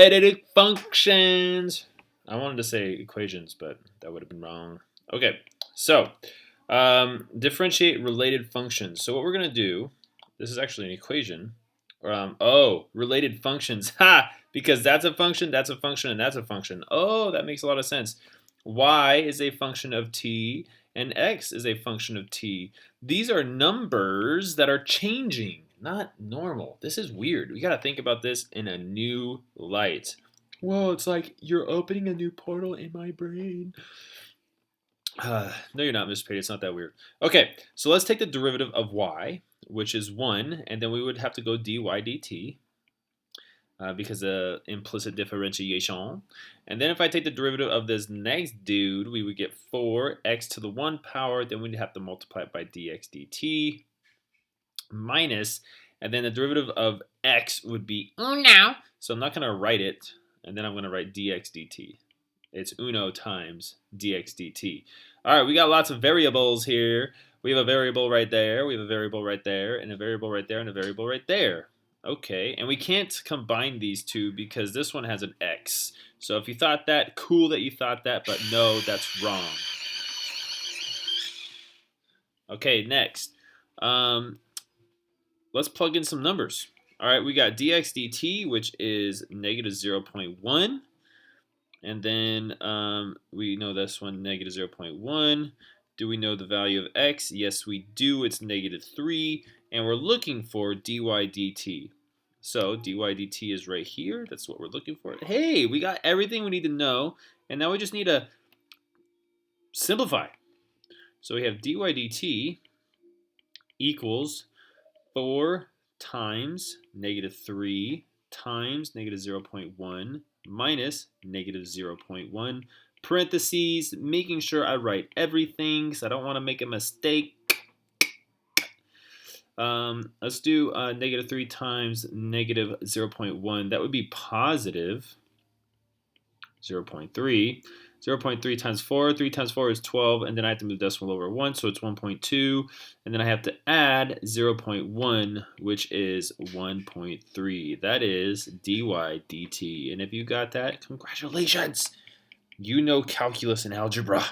Quadratic functions. I wanted to say equations, but that would have been wrong. Okay, so differentiate related functions. So what we're going to do, this is actually an equation. Related functions. Ha! Because that's a function, and that's a function. Oh, that makes a lot of sense. Y is a function of t, and x is a function of t. These are numbers that are changing, not normal. This is weird. We got to think about this in a new light. Whoa, it's like you're opening a new portal in my brain. No, you're not, Mr. Patey. It's not that weird. Okay, so let's take the derivative of y, which is 1, and then we would have to go dy dt because of implicit differentiation. And then if I take the derivative of this next dude, we would get 4x to the 1 power. Then we'd have to multiply it by dx dt minus, and then the derivative of x would be uno. So I'm not going to write it, and then I'm going to write dx dt. It's uno times dx dt. All right, we got lots of variables here. We have a variable right there, we have a variable right there, and a variable right there, and a variable right there. Okay, and we can't combine these two because this one has an x. So if you thought that, cool that you thought that, but no, that's wrong. Okay, next. Let's plug in some numbers. All right, we got dx dt, which is negative 0.1. And then we know this one, negative 0.1. Do we know the value of x? Yes, we do. It's negative 3. And we're looking for dy dt. So dy dt is right here. That's what we're looking for. Hey, we got everything we need to know. And now we just need to simplify. So we have dy dt equals 4 times negative 3 times negative 0.1 minus negative 0.1, parentheses, making sure I write everything because I don't want to make a mistake. Let's do negative 3 times negative 0.1. That would be positive 0.3. 0.3 times 4. 3 times 4 is 12, and then I have to move decimal over 1, so it's 1.2. And then I have to add 0.1, which is 1.3. That is dy dt. And if you got that, congratulations! You know calculus and algebra.